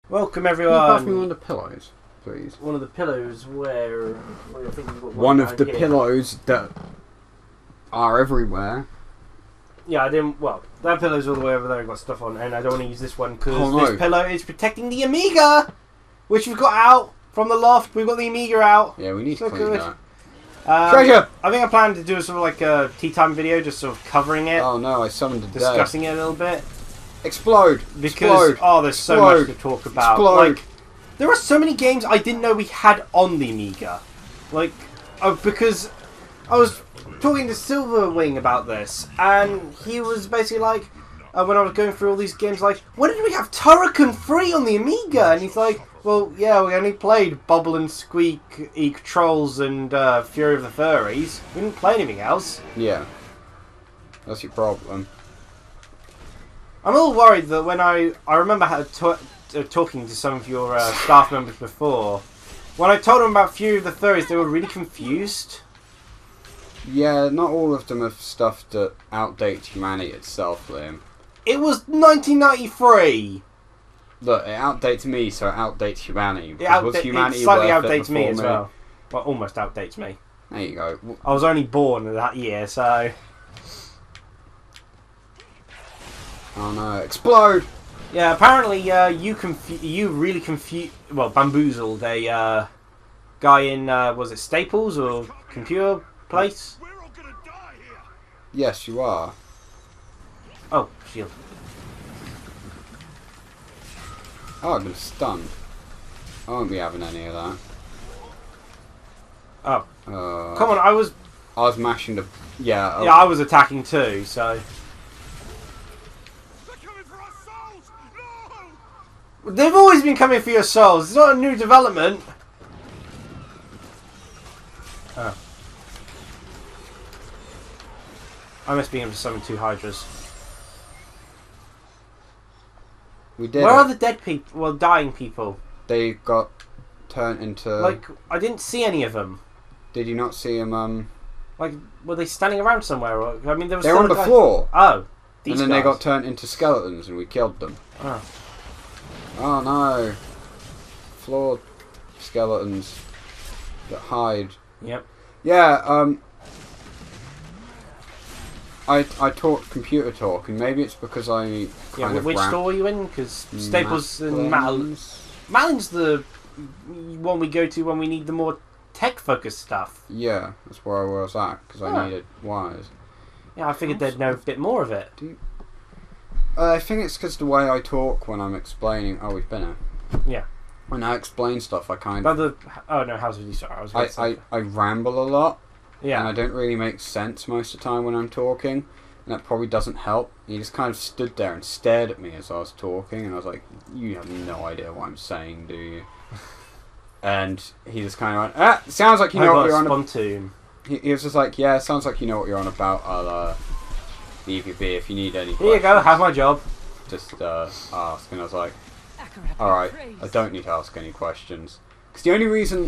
Welcome Can everyone. you pass me one of the pillows, please? One of the pillows where... I think you've got One of the here. pillows that are everywhere. Yeah, I didn't... Well, that pillow's all the way over there. I've got stuff on, and I don't want to use this one because no. this pillow is protecting the Amiga, which we've got out from the loft. We've got the Amiga out. Yeah, we need So to clean good. that. Treasure! I think I plan to do a sort of like a tea time video, just sort of covering it, Oh no, I summoned a dead. discussing it a little bit. Explode! Because, Explode! oh, there's so Explode. much to talk about. Explode. Like, there are so many games I didn't know we had on the Amiga. Like, because I was talking to Silverwing about this, and he was basically like, when I was going through all these games, like, when did we have Turrican free on the Amiga? And he's like, well, yeah, we only played Bubble and Squeak, Eek Trolls, and Fury of the Furries. We didn't play anything else. Yeah. That's your problem. I'm a little worried that when I remember how talking to some of your staff members before, when I told them about Fury of the Furries, they were really confused. Yeah, not all of them have stuff that outdates humanity itself, Liam. It was 1993. Look, it outdates me, so it outdates humanity. It Humanity slightly worth it outdates me before as well. Well, almost outdates me. There you go. I was only born that year, so... Oh no, explode! Yeah, apparently you really confused... Well, bamboozled a guy in, was it Staples or Computer Place? We're all gonna die here. Yes, you are. Oh, shield. Oh, I've been stunned. I won't be having any of that. Oh. Come Come on, I was mashing the... Yeah. I was attacking too, so... They're coming for our souls. No. They've always been coming for your souls. It's not a new development. Oh. I must be able to summon 2 Hydras. We did Where it. are the dead people? Well, dying people. They got turned into... Like, I didn't see any of them. Did you not see them, Like, were they standing around somewhere? Or, I mean, there was. They're still on a the guy- floor. Oh, these and then guys. they got turned into skeletons and we killed them. Oh. Oh no. Flawed skeletons that hide. Yep. Yeah, I taught computer talk, and maybe it's because I kind Yeah. of Which store were you in? Because Staples and Malin's the one we go to when we need the more tech-focused stuff. Yeah, that's where I was at, because I needed wires. Yeah, I figured they'd know a bit more of it. I think it's because the way I talk when I'm explaining... Oh, we've been here. Yeah. When I explain stuff, I kind of... Oh no, how's you? Sorry, I was. Going to say. I ramble a lot, Yeah. and I don't really make sense most of the time when I'm talking, and that probably doesn't help. He just kind of stood there and stared at me as I was talking, and I was like, you have no idea what I'm saying, do you? And he just kind of went, sounds like you know what you're on about. He was just like, yeah, sounds like you know what you're on about. I'll leave you be if you need any questions. Here you go, have my job. Just ask. And I was like, alright, I don't need to ask any questions. Because the only reason...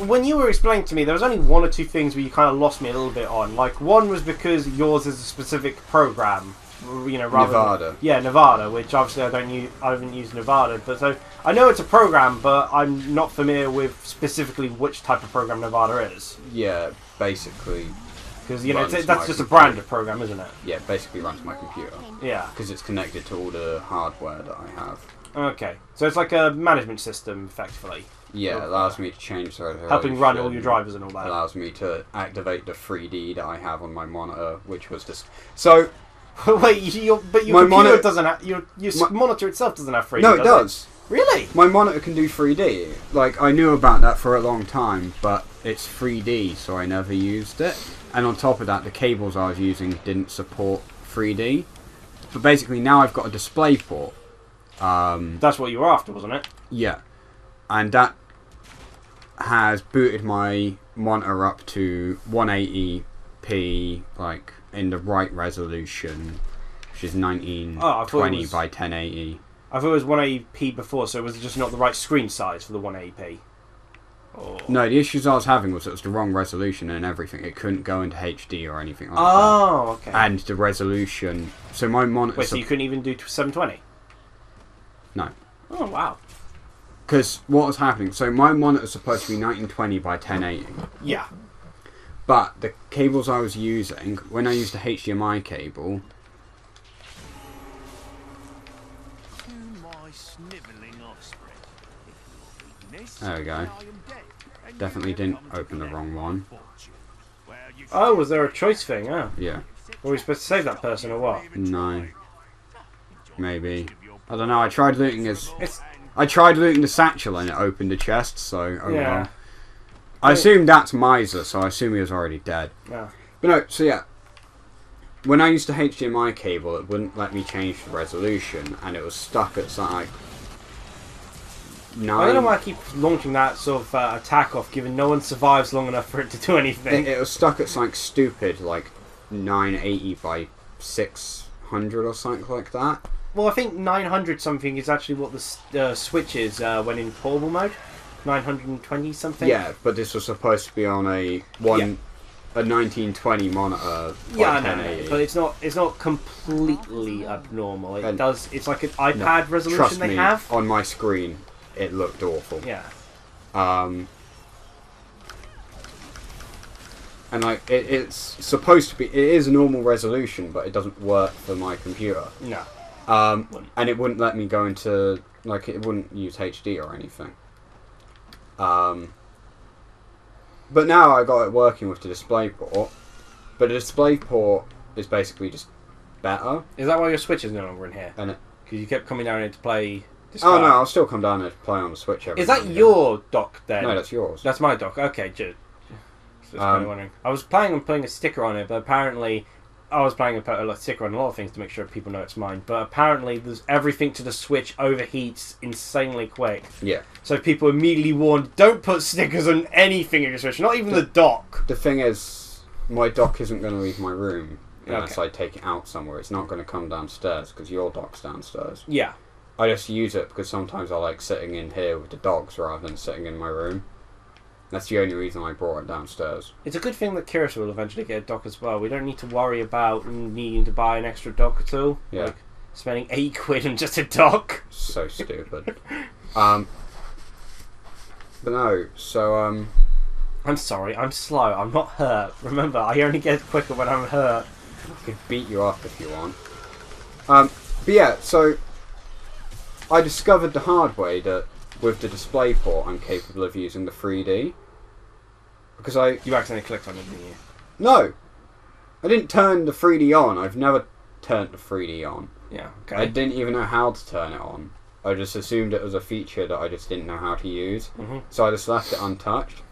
When you were explaining to me, there was only 1 or 2 things where you kind of lost me a little bit on. Like, one was because yours is a specific program. You know, rather Nevada. Yeah, Nevada, which obviously I haven't used Nevada, but so I know it's a program, but I'm not familiar with specifically which type of program Nevada is. Yeah, basically. Because you know runs that's my just a computer. brand of program, isn't it? Yeah, basically runs my computer. Yeah. Because it's connected to all the hardware that I have. Okay, so it's like a management system, effectively. Yeah, it alloys me to change the helping run all your drivers and all that. Allows me to activate the 3D that I have on my monitor, which was just... So... Wait, but your computer doesn't have... Your monitor itself doesn't have 3D, No, it does. Really? My monitor can do 3D. Like, I knew about that for a long time, but it's 3D, so I never used it. And on top of that, the cables I was using didn't support 3D. But basically, now I've got a display port. That's what you were after, wasn't it? Yeah. And that has booted my monitor up to 180p, like, in the right resolution, which is 1920 by 1080. I thought it was 180p before, so it was just not the right screen size for the 180p. Or... No, the issues I was having was it was the wrong resolution and everything. It couldn't go into HD or anything like that. Oh, okay. And the resolution... So my monitor... Wait, so you couldn't even do 720? No. Oh, wow. Because what was happening, so my monitor's supposed to be 1920 by 1080. Yeah. But the cables I was using, when I used a HDMI cable... There we go. Definitely didn't open the wrong one. Oh, was there a choice thing? Oh. Yeah. Were we supposed to save that person or what? No. Maybe. I don't know, I tried looting his... It's... I tried looting the satchel and it opened the chest, so oh Yeah. well. I assume that's Miser, so I assume he was already dead. Yeah. But no, so yeah. When I used a HDMI cable, it wouldn't let me change the resolution, and it was stuck at something like 9... I don't know why I keep launching that sort of attack off, given no one survives long enough for it to do anything. It was stuck at something stupid, like 980 by 600 or something like that. Well, I think 900 something is actually what the Switch is when in portable mode. 920 something. Yeah, but this was supposed to be on a 1920 monitor. Yeah, I know, but it's not completely abnormal. It's like an iPad resolution trust they me, have. On my screen, it looked awful. Yeah. And like it's supposed to be, it is a normal resolution, but it doesn't work for my computer. No. And it wouldn't let me go into, like, it wouldn't use HD or anything. But now I got it working with the DisplayPort. But the DisplayPort is basically just better. Is that why your Switch is no longer in here? And Because you kept coming down here to play. Oh no, I'll still come down here to play on the Switch. Is that your dock then? No, that's yours. That's my dock. Okay, just kind of wondering. I was planning on putting a sticker on it, but apparently I was planning to put a sticker on a lot of things to make sure people know it's mine. But apparently, there's everything to the Switch overheats insanely quick. Yeah. So people immediately warned, don't put stickers on anything in your Switch, not even the dock. The thing is, my dock isn't going to leave my room unless Okay. I take it out somewhere. It's not going to come downstairs because your dock's downstairs. Yeah. I just use it because sometimes I like sitting in here with the dogs rather than sitting in my room. That's the only reason I brought it downstairs. It's a good thing that Kirissa will eventually get a dock as well. We don't need to worry about needing to buy an extra dock at all. Yeah. Like spending £8 on just a dock. So stupid. But no, so I'm sorry, I'm slow. I'm not hurt. Remember, I only get quicker when I'm hurt. I could beat you up if you want. But yeah, so I discovered the hard way that with the DisplayPort I'm capable of using the 3D. Because You accidentally clicked on it, didn't you? No! I didn't turn the 3D on. I've never turned the 3D on. Yeah, okay. I didn't even know how to turn it on. I just assumed it was a feature that I just didn't know how to use. Mm-hmm. So I just left it untouched.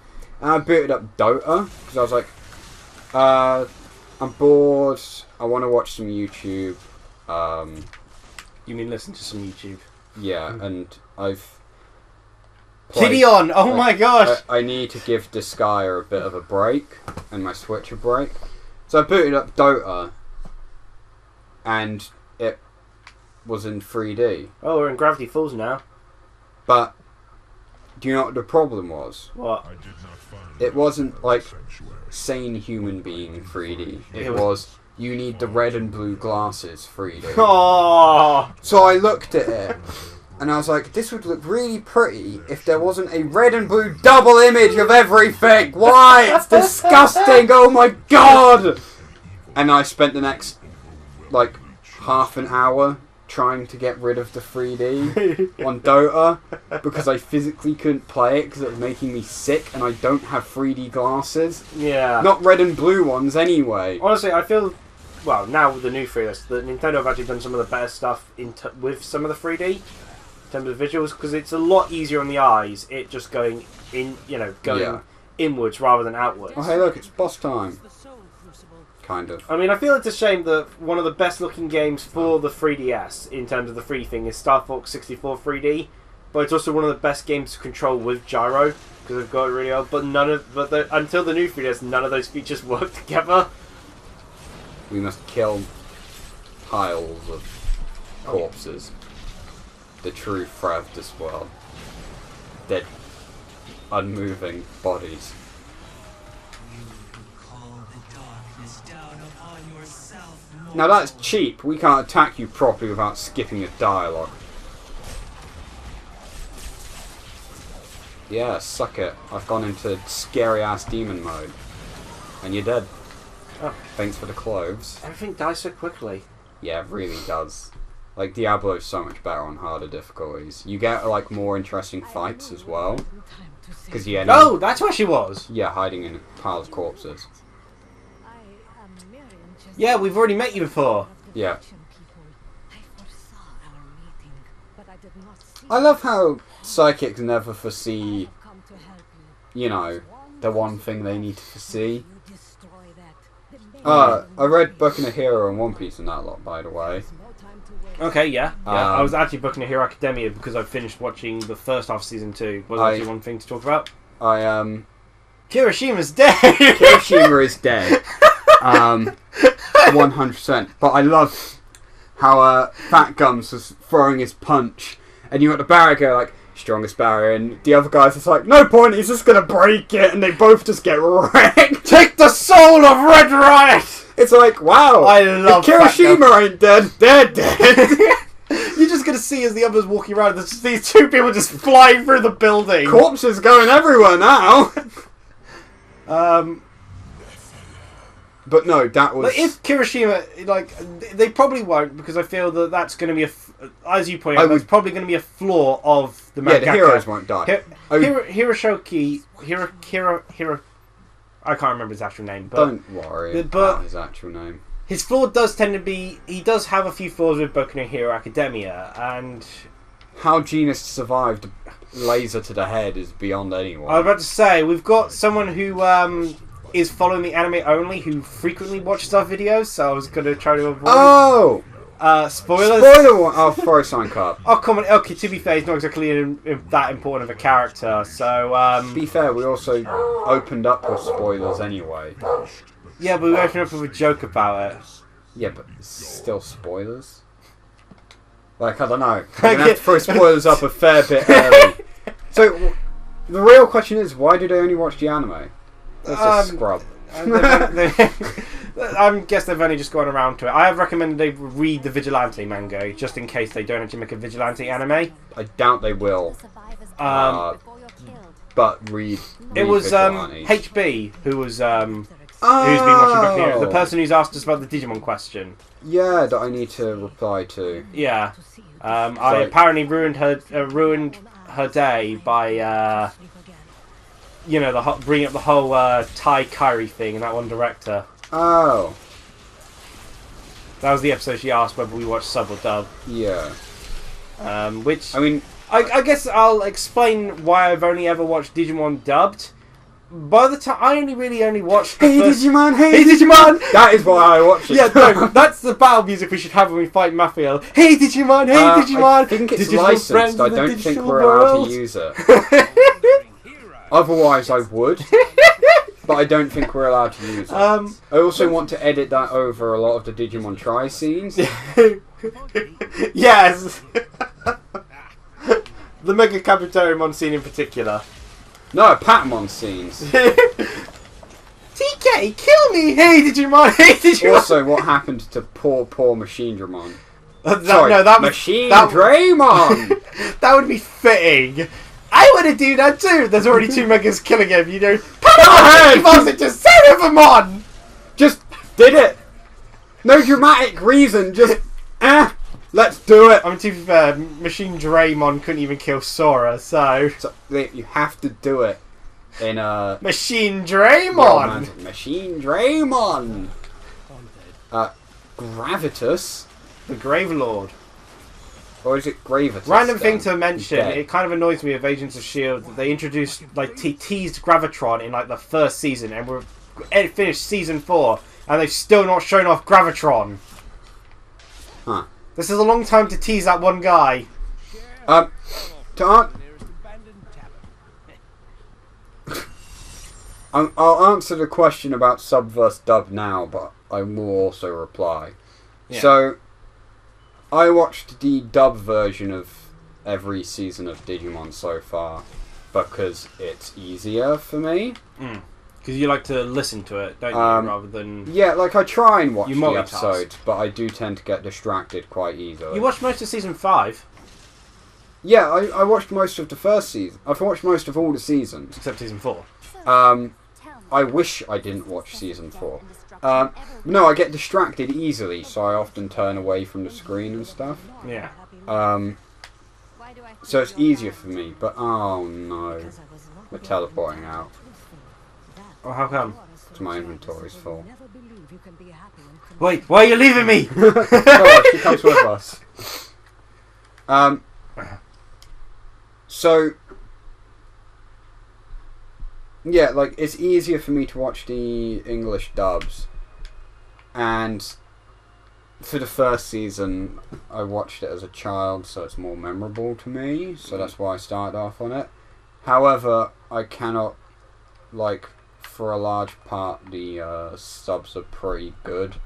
And I booted up Dota, because I was like, I'm bored, I want to watch some YouTube. You mean listen to some YouTube? Yeah, and I've... Gideon! Oh my gosh! I need to give Disgaea a bit of a break, and my Switch a break. So I booted up Dota, and it was in 3D. Oh, we're in Gravity Falls now. But, do you know what the problem was? What? It wasn't like sane human being 3D. It was, you need the red and blue glasses 3D. Oh! So I looked at it, and I was like, this would look really pretty if there wasn't a red and blue double image of everything. Why? It's disgusting. Oh my god. And I spent the next, like, half an hour trying to get rid of the 3D on Dota because I physically couldn't play it because it was making me sick and I don't have 3D glasses. Yeah. Not red and blue ones anyway. Honestly, I feel... Well, now with the new 3DS, that Nintendo have actually done some of the better stuff with some of the 3D. In terms of visuals, because it's a lot easier on the eyes. It just going in, going inwards rather than outwards. Oh hey, look, it's boss time. Kind of. I mean, I feel it's a shame that one of the best looking games for the 3DS in terms of the 3D thing is Star Fox 64 3D, but it's also one of the best games to control with gyro because they've got it really well. But until the new 3DS, none of those features work together. We must kill piles of corpses. The true threat of this world. Dead, unmoving bodies. Now that's cheap. We can't attack you properly without skipping a dialogue. Yeah, suck it. I've gone into scary-ass demon mode. And you're dead. Oh. Thanks for the cloves. Everything dies so quickly. Yeah, it really does. Like, Diablo is so much better on harder difficulties. You get, like, more interesting fights as well. Because you end up... Oh, that's where she was! Yeah, hiding in a pile of corpses. Yeah, we've already met you before. Yeah. I love how psychics never foresee, you know, the one thing they need to foresee. I read Boku no Hero and One Piece and that lot, by the way. Okay, yeah. I was actually booking a Hero Academia because I finished watching the first half of Season 2. Was actually one thing to talk about. Kirishima's dead! Kirishima is dead. 100%. But I love how Fat Gums was throwing his punch, and you got the barrier like, strongest barrier, and the other guy's just like, no point, he's just gonna break it, and they both just get wrecked. Take the soul of Red Riot! It's like, wow, I love if Kirishima ain't dead, they're dead. You're just gonna see as the others walking around, there's just these two people just flying through the building. Corpses going everywhere now. But no, that was... Like, if Kirishima, like, they probably won't, because I feel that that's going to be as you point out, that's probably going to be a flaw of the mangaka. Yeah, the heroes won't die. Hiroshoki, I can't remember his actual name, but... Don't worry about his actual name. His flaw does tend to be... He does have a few flaws with Boku no Hero Academia, and... How Genius survived laser to the head is beyond anyone. I was about to say, we've got someone who is following the anime only, who frequently watches our videos, so I was going to try to avoid... Oh! Spoilers? Spoiler one! Oh, throw a sign card. Oh, come on. Okay, to be fair, he's not exactly that important of a character, so... To be fair, we also opened up with spoilers anyway. Yeah, but we opened up with a joke about it. Yeah, but still spoilers? Like, I don't know. I'm going to have to throw spoilers up a fair bit early. So, the real question is, why do they only watch the anime? That's a scrub. I guess they've only just gone around to it. I have recommended they read the Vigilante manga, just in case they don't actually make a Vigilante anime. I doubt they will. But read it was HB who was who's been watching Boku no Hero, the person who's asked us about the Digimon question. Yeah, that I need to reply to. Yeah, I apparently ruined her day by you know, bringing up the whole Tai Kyrie thing and that one director. Oh. That was the episode she asked whether we watched sub or dub. Yeah. Which... I mean... I guess I'll explain why I've only ever watched Digimon dubbed. By the time... I only watched the first... Digimon! Hey Digimon! That is why I watch it. Yeah, no, that's the battle music we should have when we fight Mafia. Hey Digimon! Hey Digimon! I think it's Digital licensed. I don't think we're allowed to use it. Otherwise I would. But I don't think we're allowed to use it. I also want to edit that over a lot of the Digimon Tri scenes. Yes! The Mega Capitarimon scene in particular. No, Patamon scenes. TK, kill me! Hey Digimon! Hey Digimon! Also, what happened to poor Machine Dramon? Machine Draymon! That would be fitting. I want to do that too. There's already two Megas killing him, you know. Patamon just send him on! Just did it! No dramatic reason, just let's do it! I mean, to be fair, Machine Draymon couldn't even kill Sora, so you have to do it in a... Machine Draymon! Machine Draymon! Gravitas? The Grave Lord. Or is it Gravitas? Random thing to mention, it kind of annoys me of Agents of S.H.I.E.L.D. that they introduced, like, teased Gravitron in, like, the first season, and we're finished season 4, and they've still not shown off Gravitron. Huh. This is a long time to tease that one guy. I'll answer the question about sub versus dub now, but I will also reply. Yeah. So, I watched the dub version of every season of Digimon so far because it's easier for me. Because you like to listen to it, don't you, rather than... Yeah, like I try and watch the episodes, but I do tend to get distracted quite easily. You watched most of season 5? Yeah, I watched most of the first season. I've watched most of all the seasons. Except season 4. I wish I didn't watch season 4. No, I get distracted easily, so I often turn away from the screen and stuff. Yeah. So it's easier for me, but oh no. We're teleporting out. Oh, how come? So my inventory's full. Wait, why are you leaving me? Come on, she comes with us. So yeah, like it's easier for me to watch the English dubs, and for the first season I watched it as a child, so it's more memorable to me, so that's why I started off on it. However, I cannot, like, for a large part the subs are pretty good,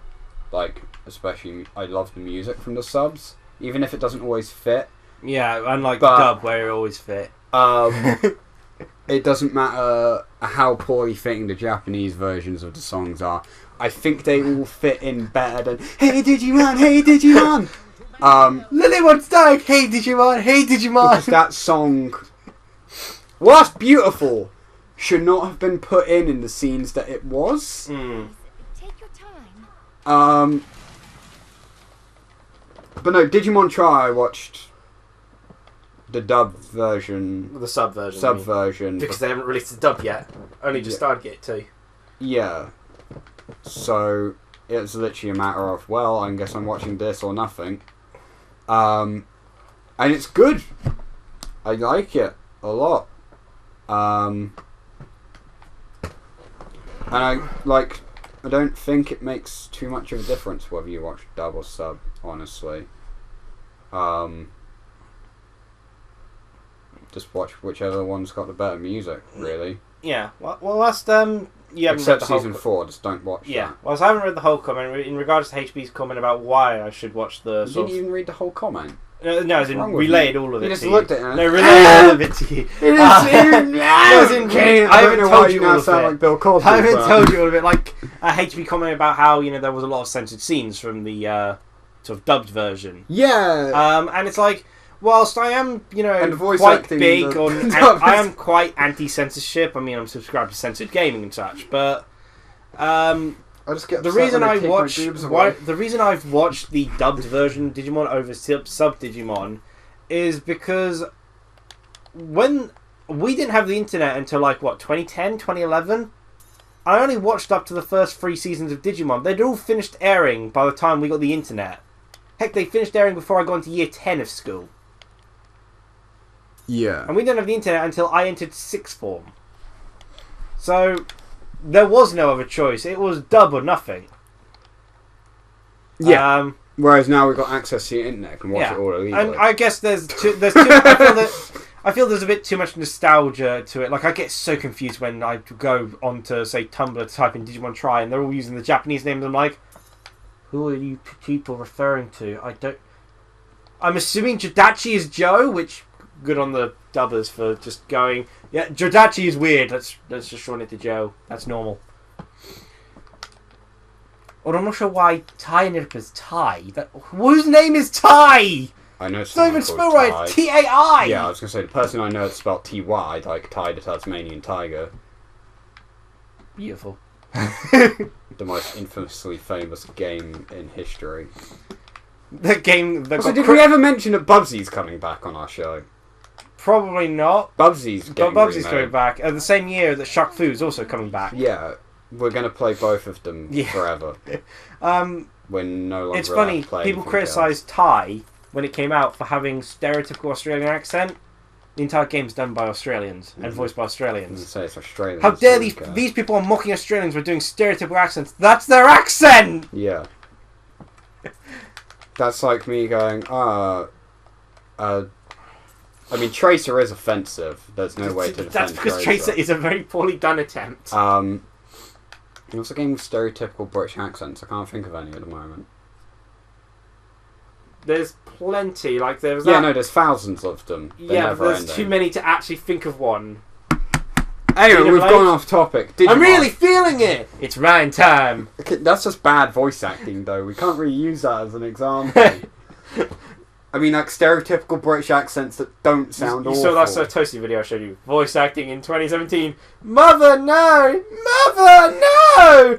like especially I love the music from the subs, even if it doesn't always fit. Yeah, unlike the dub where it always fit. It doesn't matter how poorly fitting the Japanese versions of the songs are. I think they all fit in better than "Hey Digimon, Hey Digimon." Lily wants died. Hey Digimon, Hey Digimon. Because that song, whilst beautiful, should not have been put in the scenes that it was. Take your time. But no, Digimon Try I watched the dub version. The sub version. Because they haven't released the dub yet. Only just started to get to. Yeah. So it's literally a matter of, well, I guess I'm watching this or nothing. And it's good. I like it a lot. And I don't think it makes too much of a difference whether you watch dub or sub, honestly. Just watch whichever one's got the better music, really. Yeah. Well, last you haven't read Except the whole season 4, just don't watch that. Well, I haven't read the whole comment in regards to HB's comment about why I should watch the. You didn't even read the whole comment. No, as in relayed all of it. You just to looked you. at it. No, relayed all of it to you. I haven't told you all of it. Like Bill Cosby, I haven't told you all of it. Like HB comment about how there was a lot of censored scenes from the sort of dubbed version. Yeah. And it's like, whilst I am voice quite acting big the- on, I am quite anti-censorship. I mean, I'm subscribed to censored gaming and such, but I just get the upset reason when I they take my watch boobs away. the reason I've watched the dubbed version of Digimon over sub Digimon is because when we didn't have the internet until 2010, 2011, I only watched up to the first 3 seasons of Digimon. They'd all finished airing by the time we got the internet. Heck, they finished airing before I got into year 10 of school. Yeah. And we didn't have the internet until I entered 6th form. So there was no other choice. It was dub or nothing. Yeah. Whereas now we've got access to the internet and watch it all illegally. And I guess there's too, I feel there's a bit too much nostalgia to it. Like, I get so confused when I go onto, say, Tumblr to type in Digimon Try and they're all using the Japanese names. I'm like, who are you people referring to? I'm assuming Jodachi is Joe, which good on the dubbers for just going, yeah, Jodachi is weird. Let's just shorten it to Joe. That's normal. Or I'm not sure why Tai is Tai. Whose name is Tai? I know It's not even spelled right. It's T-A-I. Yeah, I was going to say, the person I know that's spelled T-Y, like Tai the Tasmanian Tiger. Beautiful. The most infamously famous game in history. The game that Also, did we ever mention that Bubsy's coming back on our show? Probably not. Bubsy's getting Bubsy's remade. coming back. The same year that Shaq Fu's also coming back. Yeah, we're going to play both of them forever. We're no longer It's funny, allowed to play people anything criticised Tai when it came out for having stereotypical Australian accent. The entire game's done by Australians and voiced by else. Australians. Say it's Australian. How dare these people are mocking Australians for doing stereotypical accents? That's their accent! Yeah. That's like me going, I mean, Tracer is offensive. There's no way to defend That's because Tracer is a very poorly done attempt. What's a game with stereotypical British accents? I can't think of any at the moment. There's plenty. Like there's there's thousands of them. They're never there's ending. too many to actually think of one. Anyway, we've gone off topic. Digimon. I'm really feeling it. It's Ryan time. Okay, that's just bad voice acting, though. We can't really use that as an example. I mean, like stereotypical British accents that don't sound You awful. saw that Toasty video I showed you. Voice acting in 2017. Mother, no! Mother, no!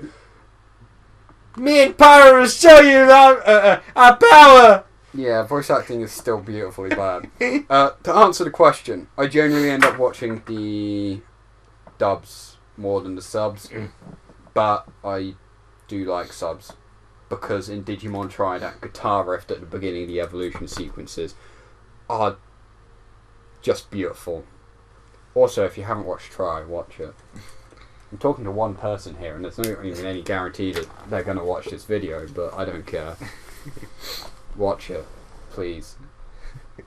Me and Pyro will show you our power! Yeah, voice acting is still beautifully bad. To answer the question, I generally end up watching the dubs more than the subs, but I do like subs because in Digimon Tri, that guitar riff at the beginning of the evolution sequences are just beautiful. Also, if you haven't watched Tri, watch it. I'm talking to one person here, and there's not even any guarantee that they're going to watch this video, but I don't care. Watch it, please.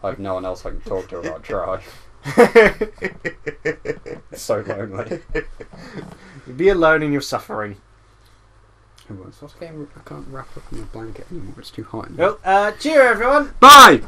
I have no one else I can talk to about Try. It's so lonely. Be alone in your suffering. I can't wrap up in my blanket anymore, it's too hot. Well, cheer everyone! Bye!